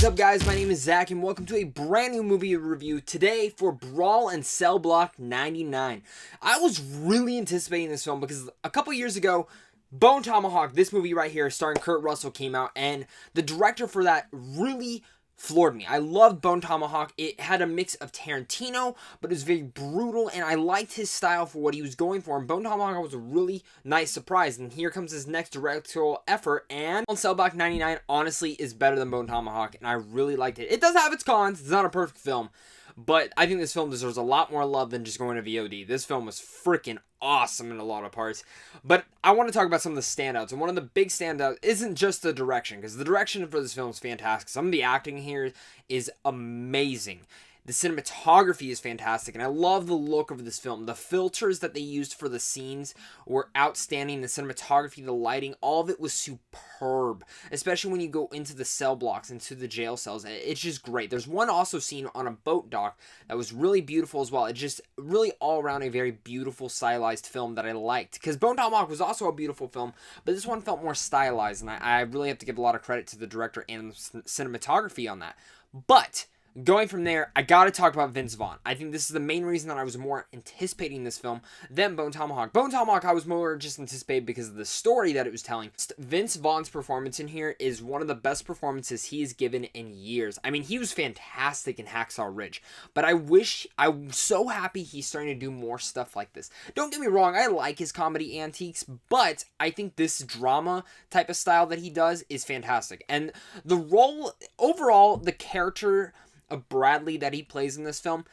up, guys? My name is Zach and welcome to a brand new movie review today for Brawl and Cell Block 99. I was really anticipating this film because a couple years ago, Bone Tomahawk, this movie right here starring Kurt Russell, came out, and the director for that really floored me. I loved Bone Tomahawk. It had a mix of Tarantino, but it was very brutal, and I liked his style for what he was going for. And Bone Tomahawk was a really nice surprise. And here comes his next directorial effort, and Cell Block 99 honestly is better than Bone Tomahawk, and I really liked it. It does have its cons. It's not a perfect film, but I think this film deserves a lot more love than just going to VOD. This film was freaking awesome in a lot of parts. But I want to talk about some of the standouts. And one of the big standouts isn't just the direction, because the direction for this film is fantastic. Some of the acting here is amazing. The cinematography is fantastic, and I love the look of this film. The filters that they used for the scenes were outstanding. The cinematography, the lighting, all of it was superb, especially when you go into the cell blocks, into the jail cells. It's just great. There's one also scene on a boat dock that was really beautiful as well. It just really all around a very beautiful stylized film that I liked, because Bone Tomahawk was also a beautiful film, but this one felt more stylized, and I really have to give a lot of credit to the director and the cinematography on that. But going from there, I gotta talk about Vince Vaughn. I think this is the main reason that I was more anticipating this film than Bone Tomahawk. Bone Tomahawk, I was more just anticipated because of the story that it was telling. Vince Vaughn's performance in here is one of the best performances he has given in years. I mean, he was fantastic in Hacksaw Ridge, but I'm so happy he's starting to do more stuff like this. Don't get me wrong, I like his comedy antiques, but I think this drama type of style that he does is fantastic. And the role, overall, the character of Bradley that he plays in this film,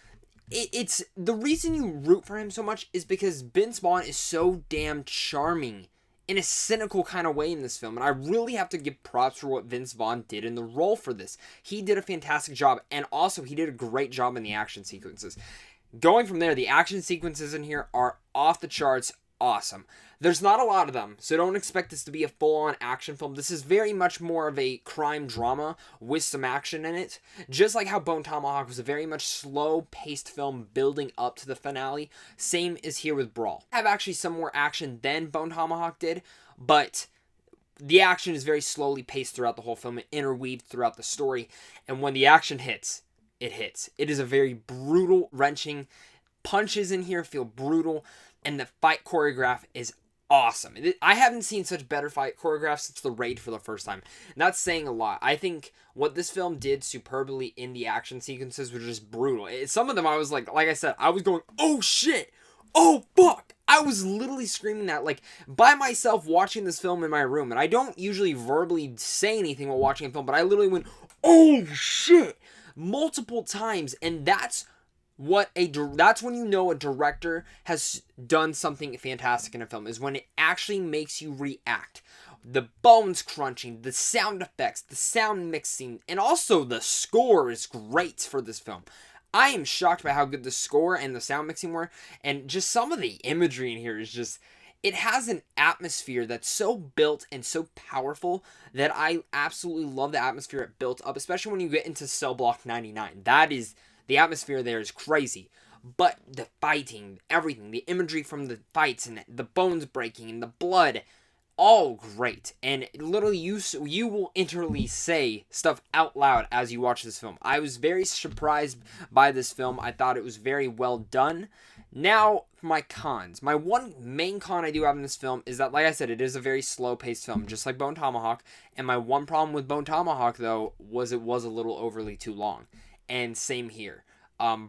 it's the reason you root for him so much is because Vince Vaughn is so damn charming in a cynical kind of way in this film, and I really have to give props for what Vince Vaughn did in the role for this. He did a fantastic job, and also he did a great job in the action sequences. Going from there, the action sequences in here are off the charts awesome. There's not a lot of them, so don't expect this to be a full-on action film. This is very much more of a crime drama with some action in it. Just like how Bone Tomahawk was a very much slow-paced film building up to the finale, same is here with Brawl. I have actually some more action than Bone Tomahawk did, but the action is very slowly paced throughout the whole film and interweaved throughout the story, and when the action hits, it hits. It is a very brutal, wrenching. Punches in here feel brutal, and the fight choreograph is awesome. I haven't seen such better fight choreographs since The Raid for the first time. And that's saying a lot. I think what this film did superbly in the action sequences was just brutal. Some of them I was like I said, I was going, oh shit, oh fuck. I was literally screaming that, like, by myself watching this film in my room. And I don't usually verbally say anything while watching a film, but I literally went, oh shit, multiple times. And that's when you know a director has done something fantastic in a film, is when it actually makes you react. The bones crunching, the sound effects, the sound mixing, and also the score is great for this film. I am shocked by how good the score and the sound mixing were, and just some of the imagery in here is just, it has an atmosphere that's so built and so powerful that I absolutely love the atmosphere it built up, especially when you get into Cell Block 99. The atmosphere there is crazy, but the fighting, everything, the imagery from the fights and the bones breaking and the blood, all great. And literally you will internally say stuff out loud as you watch this film. I was very surprised by this film. I thought it was very well done. Now, for my cons. My one main con I do have in this film is that, like I said, it is a very slow-paced film, just like Bone Tomahawk. And my one problem with Bone Tomahawk, though, was it was a little overly too long. And same here.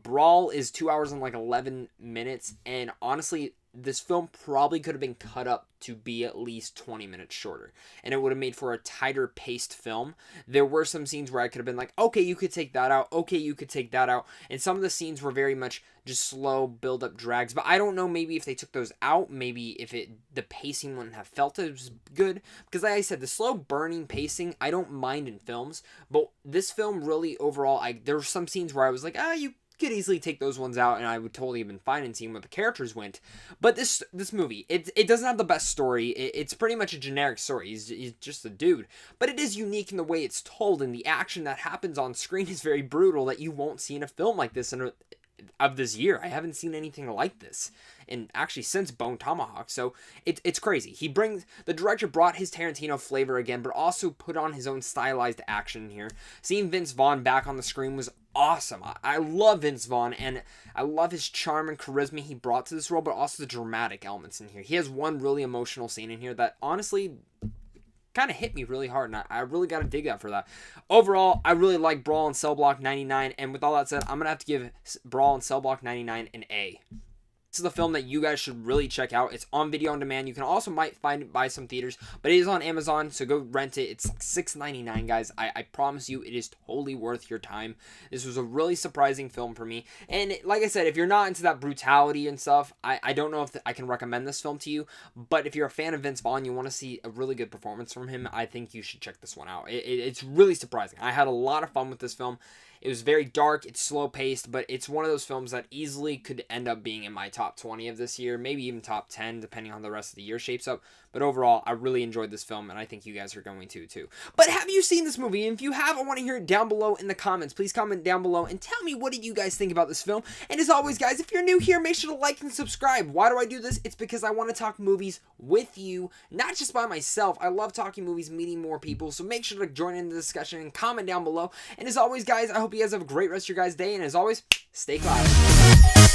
Brawl is 2 hours and like 11 minutes, and honestly, this film probably could have been cut up to be at least 20 minutes shorter, and it would have made for a tighter paced film. There were some scenes where I could have been like, okay, you could take that out, okay, you could take that out, and some of the scenes were very much just slow build-up drags, but I don't know, maybe if they took those out, maybe if the pacing wouldn't have felt as good, because like I said, the slow burning pacing, I don't mind in films, but this film really, overall, there were some scenes where I was like, you could easily take those ones out, and I would totally have been fine in seeing where the characters went. But this movie, it doesn't have the best story. It's pretty much a generic story. He's just a dude. But it is unique in the way it's told, and the action that happens on screen is very brutal that you won't see in a film like this of this year. I haven't seen anything like this, and actually since Bone Tomahawk. So it's crazy. The director brought his Tarantino flavor again, but also put on his own stylized action here. Seeing Vince Vaughn back on the screen was awesome. I love Vince Vaughn, and I love his charm and charisma he brought to this role, but also the dramatic elements in here. He has one really emotional scene in here that honestly kind of hit me really hard, and I really got to dig that for that. Overall, I really like Brawl and Cell Block 99, and with all that said, I'm going to have to give Brawl and Cell Block 99 an A. This is a film that you guys should really check out. It's on video on demand. You can also might find it by some theaters, but it is on Amazon, so go rent it. It's like $6.99, guys. I promise you, it is totally worth your time. This was a really surprising film for me, and like I said, if you're not into that brutality and stuff, I don't know if I can recommend this film to you, but if you're a fan of Vince Vaughn, you want to see a really good performance from him, I think you should check this one out. It's really surprising. I had a lot of fun with this film. It was very dark, it's slow-paced, but it's one of those films that easily could end up being in my top 20 of this year, maybe even top 10, depending on the rest of the year shapes up. But overall, I really enjoyed this film, and I think you guys are going to, too. But have you seen this movie? And if you have, I want to hear it down below in the comments. Please comment down below and tell me, what did you guys think about this film? And as always, guys, if you're new here, make sure to like and subscribe. Why do I do this? It's because I want to talk movies with you, not just by myself. I love talking movies, meeting more people, so make sure to join in the discussion and comment down below. And as always, guys, I hope you guys have a great rest of your guys' day, and as always, stay cloudy.